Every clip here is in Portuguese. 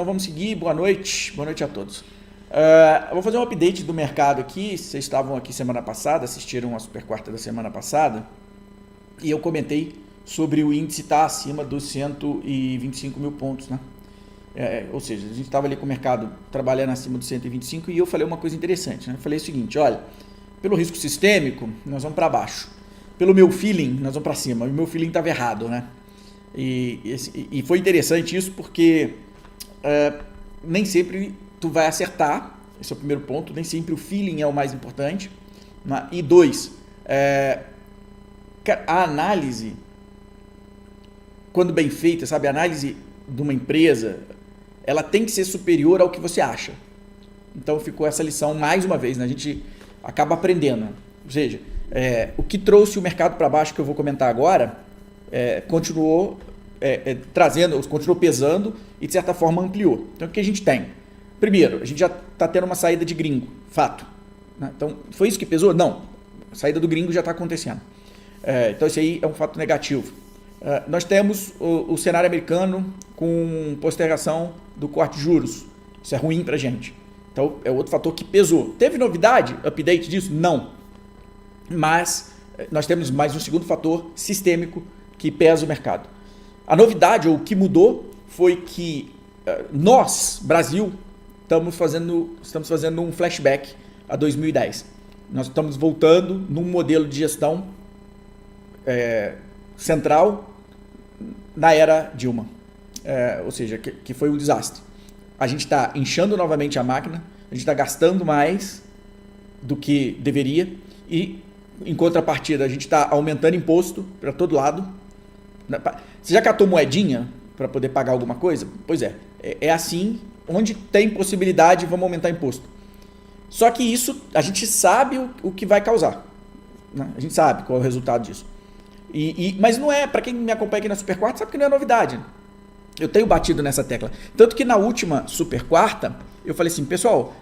Então vamos seguir, boa noite a todos. Eu vou fazer um update do mercado aqui. Vocês estavam aqui semana passada, assistiram a super quarta da semana passada, e eu comentei sobre o índice estar acima dos 125 mil pontos, né? Ou seja, a gente estava ali com o mercado trabalhando acima dos 125 e eu falei uma coisa interessante, né? Eu falei o seguinte, olha, pelo risco sistêmico, nós vamos para baixo. Pelo meu feeling, nós vamos para cima. O meu feeling estava errado, né? E foi interessante isso porque nem sempre tu vai acertar. Esse é o primeiro ponto. Nem sempre o feeling é o mais importante, né? E dois, a análise, quando bem feita, sabe? A análise de uma empresa, ela tem que ser superior ao que você acha. Então ficou essa lição mais uma vez, né? A gente acaba aprendendo. Ou seja, o que trouxe o mercado para baixo, que eu vou comentar agora, continuou continuou pesando e de certa forma ampliou. Então o que a gente tem? Primeiro, a gente já está tendo uma saída de gringo, fato, né? Então foi isso que pesou? Não, a saída do gringo já está acontecendo. Então isso aí é um fato negativo. Nós temos o cenário americano com postergação do corte de juros. Isso é ruim para a gente. Então é outro fator que pesou. Teve novidade, update disso? Não. Mas nós temos mais um segundo fator sistêmico que pesa o mercado. A novidade, ou o que mudou, foi que nós, Brasil, estamos fazendo um flashback a 2010. Nós estamos voltando num modelo de gestão central na era Dilma. Ou seja, que foi um desastre. A gente está inchando novamente a máquina, a gente está gastando mais do que deveria e, em contrapartida, a gente está aumentando imposto para todo lado. Você já catou moedinha para poder pagar alguma coisa? Pois é. É assim, onde tem possibilidade, vamos aumentar imposto. Só que isso, a gente sabe o que vai causar, né? A gente sabe qual é o resultado disso. Mas não é, para quem me acompanha aqui na Super Quarta, sabe que não é novidade. Eu tenho batido nessa tecla. Tanto que na última Super Quarta, eu falei assim, pessoal,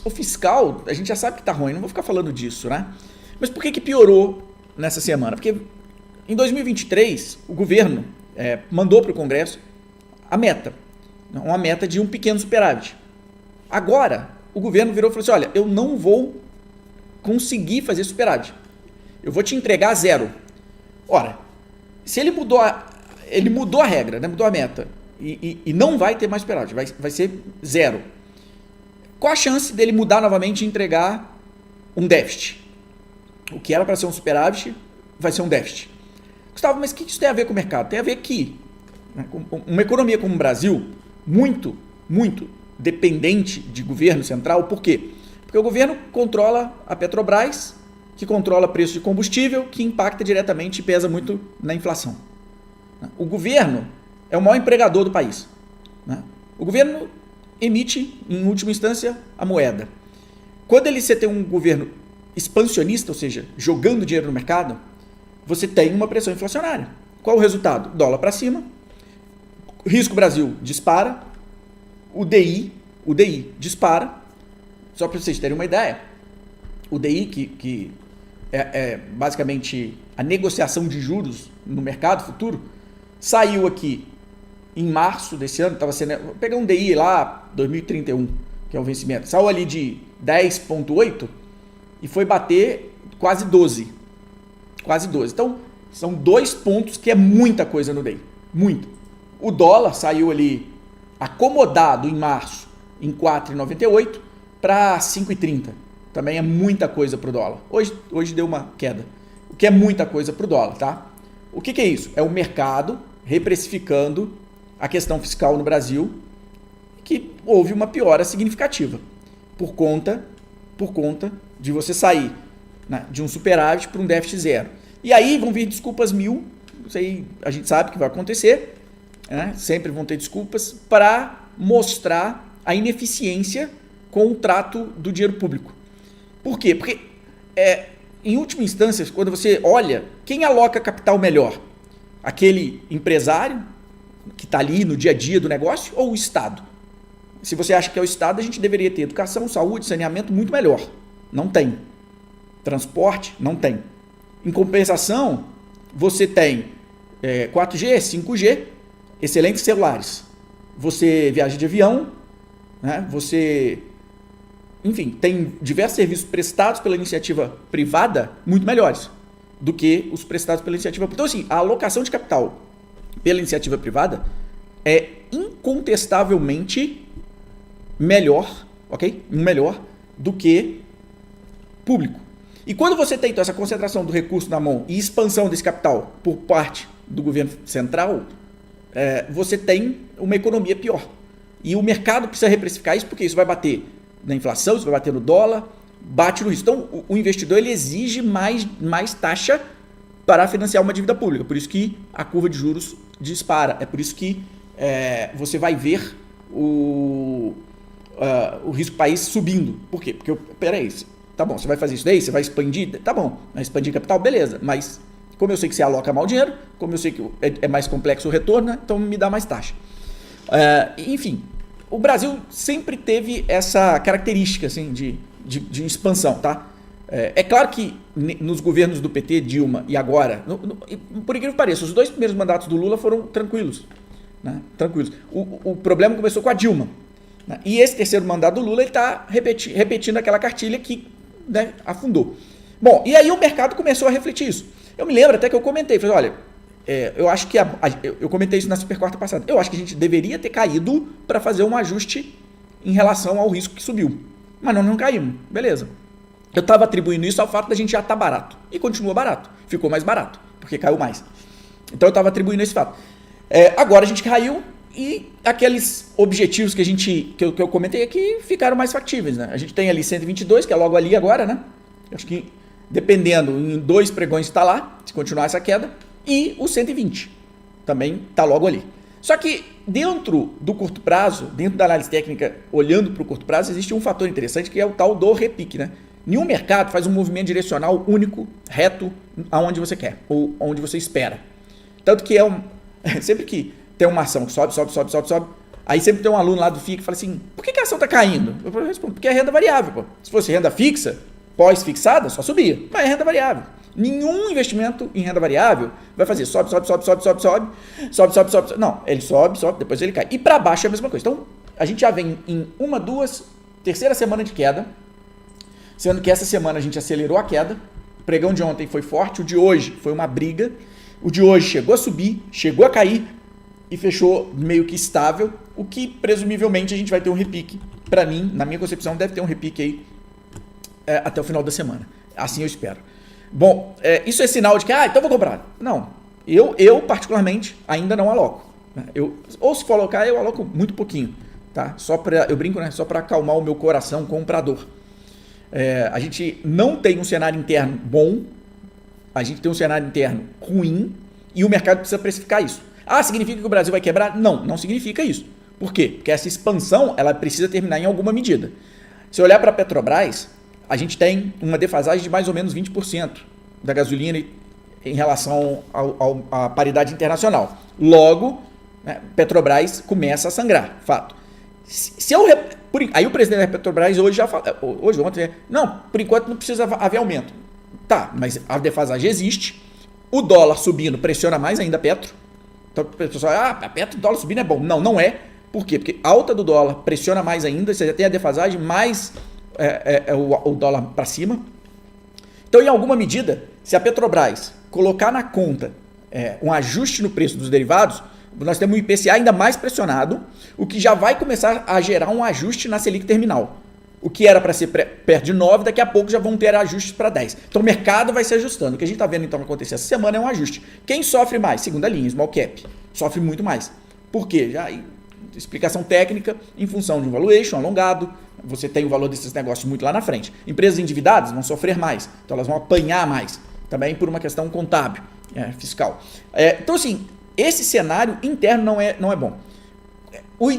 o fiscal, a gente já sabe que tá ruim, não vou ficar falando disso, né? Mas por que piorou nessa semana? Porque em 2023, o governo mandou para o Congresso uma meta de um pequeno superávit. Agora, o governo virou e falou assim, olha, eu não vou conseguir fazer superávit. Eu vou te entregar zero. Ora, se ele mudou a regra, né? Mudou a meta, e não vai ter mais superávit, vai ser zero. Qual a chance dele mudar novamente e entregar um déficit? O que era para ser um superávit vai ser um déficit. Gustavo, mas o que isso tem a ver com o mercado? Tem a ver que, né, uma economia como o Brasil, muito, muito dependente de governo central. Por quê? Porque o governo controla a Petrobras, que controla preço de combustível, que impacta diretamente e pesa muito na inflação. O governo é o maior empregador do país, né? O governo emite, em última instância, a moeda. Quando você tem um governo expansionista, ou seja, jogando dinheiro no mercado, você tem uma pressão inflacionária. Qual o resultado? Dólar para cima, risco Brasil dispara, o DI dispara. Só para vocês terem uma ideia, o DI, que é basicamente a negociação de juros no mercado futuro, saiu aqui em março desse ano, vou pegar um DI lá, 2031, que é o vencimento, saiu ali de 10,8 e foi bater quase 12. Quase 12. Então, são 2 pontos que é muita coisa no DI. Muito. O dólar saiu ali acomodado em março em 4,98 para 5,30. Também é muita coisa para o dólar. Hoje deu uma queda. O que é muita coisa para o dólar, tá? O que é isso? É o mercado reprecificando a questão fiscal no Brasil, que houve uma piora significativa por conta de você sair, né, de um superávit para um déficit zero. E aí vão vir desculpas mil, isso aí a gente sabe que vai acontecer, né? Sempre vão ter desculpas para mostrar a ineficiência com o trato do dinheiro público. Por quê? Porque, em última instância, quando você olha, quem aloca capital melhor? Aquele empresário que está ali no dia a dia do negócio ou o Estado? Se você acha que é o Estado, a gente deveria ter educação, saúde, saneamento muito melhor. Não tem. Transporte, não tem. Em compensação, você tem 4G, 5G, excelentes celulares. você viaja de avião, né? Você, enfim, tem diversos serviços prestados pela iniciativa privada muito melhores do que os prestados pela iniciativa pública. Então, assim, a alocação de capital pela iniciativa privada é incontestavelmente melhor, ok? Melhor do que público. E quando você tem, então, essa concentração do recurso na mão e expansão desse capital por parte do governo central, você tem uma economia pior. E o mercado precisa reprecificar isso, porque isso vai bater na inflação, isso vai bater no dólar, bate no risco. Então, o investidor ele exige mais taxa para financiar uma dívida pública. Por isso que a curva de juros dispara. É por isso que você vai ver o risco país subindo. Por quê? Porque, peraí, tá bom, você vai fazer isso daí, você vai expandir, tá bom, vai expandir capital, beleza, mas como eu sei que você aloca mal dinheiro, como eu sei que é mais complexo o retorno, né, então me dá mais taxa. Enfim, o Brasil sempre teve essa característica assim, de expansão, tá? É claro que nos governos do PT, Dilma e agora, por incrível que pareça, os 2 primeiros mandatos do Lula foram tranquilos. Né? Tranquilos. O problema começou com a Dilma. Né? E esse terceiro mandato do Lula está repetindo aquela cartilha que, né, afundou. Bom, e aí o mercado começou a refletir isso. Eu me lembro até que eu comentei, falei, olha, eu acho que eu comentei isso na super quarta passada. Eu acho que a gente deveria ter caído para fazer um ajuste em relação ao risco que subiu. Mas nós não caímos. Beleza. Eu estava atribuindo isso ao fato da gente já estar barato. E continua barato. Ficou mais barato, porque caiu mais. Então eu estava atribuindo esse fato. Agora a gente caiu e aqueles objetivos que eu comentei aqui ficaram mais factíveis. Né? A gente tem ali 122, que é logo ali agora, né? Acho que dependendo, em 2 pregões está lá, se continuar essa queda. E o 120 também está logo ali. Só que dentro do curto prazo, dentro da análise técnica, olhando para o curto prazo, existe um fator interessante que é o tal do repique. Né? Nenhum mercado faz um movimento direcional único, reto, aonde você quer ou onde você espera. Tanto que sempre que tem uma ação que sobe, aí sempre tem um aluno lá do FII que fala assim, por que a ação está caindo? Eu respondo, porque é renda variável. Pô. Se fosse renda fixa, pós-fixada, só subia, mas é renda variável. Nenhum investimento em renda variável vai fazer sobe. Não, ele sobe, depois ele cai. E para baixo é a mesma coisa. Então, a gente já vem em terceira semana de queda, sendo que essa semana a gente acelerou a queda. O pregão de ontem foi forte, o de hoje foi uma briga. O de hoje chegou a subir, chegou a cair e fechou meio que estável, o que presumivelmente a gente vai ter um repique. Para mim, na minha concepção, deve ter um repique aí até o final da semana. Assim eu espero. Bom, isso é sinal de que, então vou comprar. Não, eu particularmente ainda não aloco. Ou se for alocar, eu aloco muito pouquinho, tá? Eu brinco, né? Só para acalmar o meu coração comprador. A gente não tem um cenário interno bom, a gente tem um cenário interno ruim e o mercado precisa precificar isso. Significa que o Brasil vai quebrar? Não, não significa isso. Por quê? Porque essa expansão ela precisa terminar em alguma medida. Se olhar para a Petrobras, a gente tem uma defasagem de mais ou menos 20% da gasolina em relação à paridade internacional. Logo, né, Petrobras começa a sangrar, fato. Aí o presidente da Petrobras ontem, não, por enquanto não precisa haver aumento. Tá, mas a defasagem existe, o dólar subindo pressiona mais ainda a Petro. Então o pessoal, a Petro, o dólar subindo é bom. Não, não é. Por quê? Porque a alta do dólar pressiona mais ainda, você já tem a defasagem, mais o dólar para cima. Então, em alguma medida, se a Petrobras colocar na conta um ajuste no preço dos derivados, nós temos um IPCA ainda mais pressionado, o que já vai começar a gerar um ajuste na Selic terminal. O que era para ser perto de 9, daqui a pouco já vão ter ajustes para 10. Então o mercado vai se ajustando. O que a gente está vendo então acontecer essa semana é um ajuste. Quem sofre mais? Segunda linha, small cap. Sofre muito mais. Por quê? Explicação técnica, em função de um valuation alongado, você tem o valor desses negócios muito lá na frente. Empresas endividadas vão sofrer mais, então elas vão apanhar mais, também por uma questão contábil, fiscal. Então assim, esse cenário interno não é bom.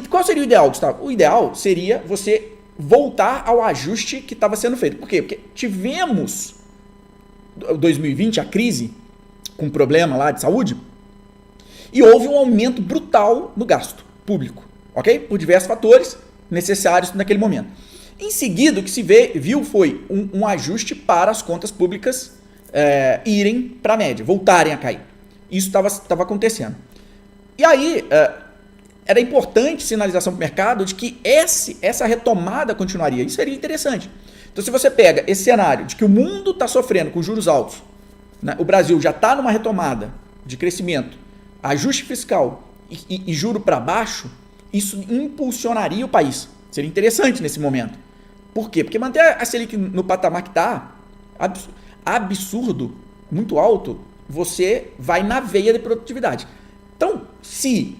Qual seria o ideal, Gustavo? O ideal seria você voltar ao ajuste que estava sendo feito. Por quê? Porque tivemos 2020, a crise, com problema lá de saúde, e houve um aumento brutal no gasto público, ok? Por diversos fatores necessários naquele momento. Em seguida, o que se viu foi um ajuste para as contas públicas irem para a média, voltarem a cair. Isso estava acontecendo. E aí, era importante sinalização para o mercado de que essa retomada continuaria. Isso seria interessante. Então, se você pega esse cenário de que o mundo está sofrendo com juros altos, né, o Brasil já está numa retomada de crescimento, ajuste fiscal e juro para baixo, isso impulsionaria o país. Seria interessante nesse momento. Por quê? Porque manter a Selic no patamar que está, absurdo, muito alto, você vai na veia de produtividade. Então, se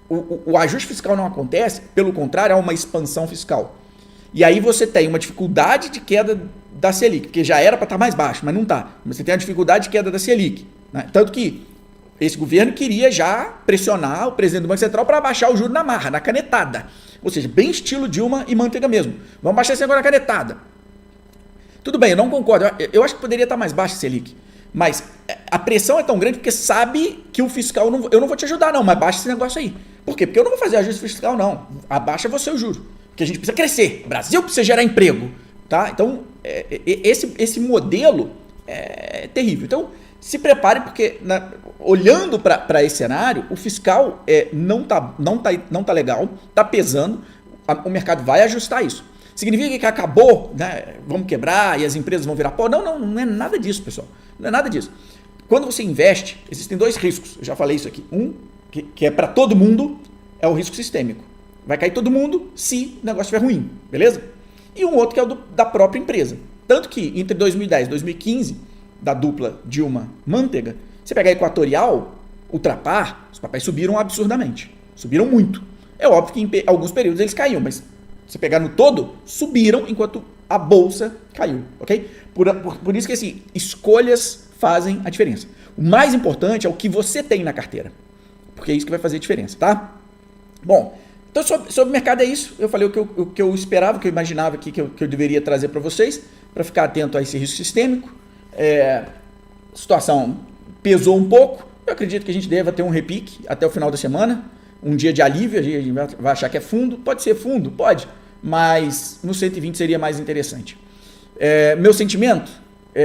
o ajuste fiscal não acontece, pelo contrário, há uma expansão fiscal. E aí você tem uma dificuldade de queda da Selic, porque já era para estar mais baixo, mas não está. Você tem a dificuldade de queda da Selic. Né? Tanto que esse governo queria já pressionar o presidente do Banco Central para baixar o juro na marra, na canetada. Ou seja, bem estilo Dilma e Manteiga mesmo. Vamos baixar esse negócio na canetada. Tudo bem, eu não concordo. Eu acho que poderia estar mais baixo a Selic. Mas a pressão é tão grande porque sabe que o fiscal, eu não vou te ajudar não, mas baixa esse negócio aí. Por quê? Porque eu não vou fazer ajuste fiscal não. Abaixa você o juro. Porque a gente precisa crescer. O Brasil precisa gerar emprego. Tá? Então, esse modelo é terrível. Então, se prepare porque, olhando para esse cenário, o fiscal não tá legal, está pesando, o mercado vai ajustar isso. Significa que acabou, né? Vamos quebrar e as empresas vão virar pó? Não é nada disso, pessoal. Não é nada disso. Quando você investe, existem dois riscos. Eu já falei isso aqui. Um, que é para todo mundo, é o risco sistêmico. Vai cair todo mundo se o negócio estiver ruim, beleza? E um outro que é o da própria empresa. Tanto que entre 2010 e 2015, da dupla Dilma-Manteiga, você pega a Equatorial, Ultrapar, os papéis subiram absurdamente. Subiram muito. É óbvio que em alguns períodos eles caíam, mas se pegar no todo, subiram enquanto a bolsa caiu, ok? Por isso que assim, escolhas fazem a diferença. O mais importante é o que você tem na carteira, porque é isso que vai fazer a diferença, tá? Bom, então sobre o mercado é isso. Eu falei o que eu esperava, o que eu imaginava aqui que eu deveria trazer para vocês, para ficar atento a esse risco sistêmico. A situação pesou um pouco. Eu acredito que a gente deva ter um repique até o final da semana. Um dia de alívio, a gente vai achar que é fundo. Pode ser fundo? Pode. Mas no 120 seria mais interessante. Meu sentimento,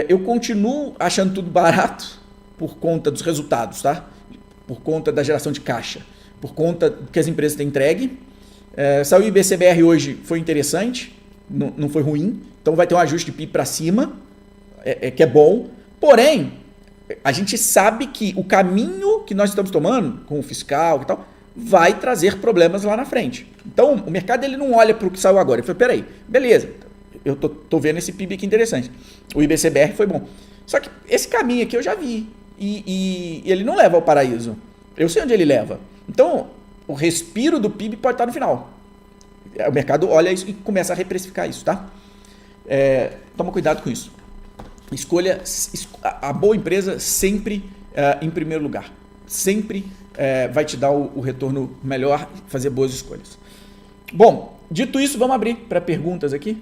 eu continuo achando tudo barato por conta dos resultados, tá? Por conta da geração de caixa, por conta do que as empresas têm entregue. Saiu o IBCBR hoje, foi interessante, não foi ruim. Então vai ter um ajuste de PIB para cima, que é bom. Porém, a gente sabe que o caminho que nós estamos tomando, com o fiscal e tal, vai trazer problemas lá na frente. Então, o mercado ele não olha para o que saiu agora. Ele fala, peraí, beleza, eu tô vendo esse PIB aqui interessante. O IBCBR foi bom. Só que esse caminho aqui eu já vi. E ele não leva ao paraíso. Eu sei onde ele leva. Então, o respiro do PIB pode estar no final. O mercado olha isso e começa a reprecificar isso, tá? Toma cuidado com isso. Escolha a boa empresa sempre em primeiro lugar. Sempre vai te dar o retorno melhor, fazer boas escolhas. Bom, dito isso, vamos abrir para perguntas aqui.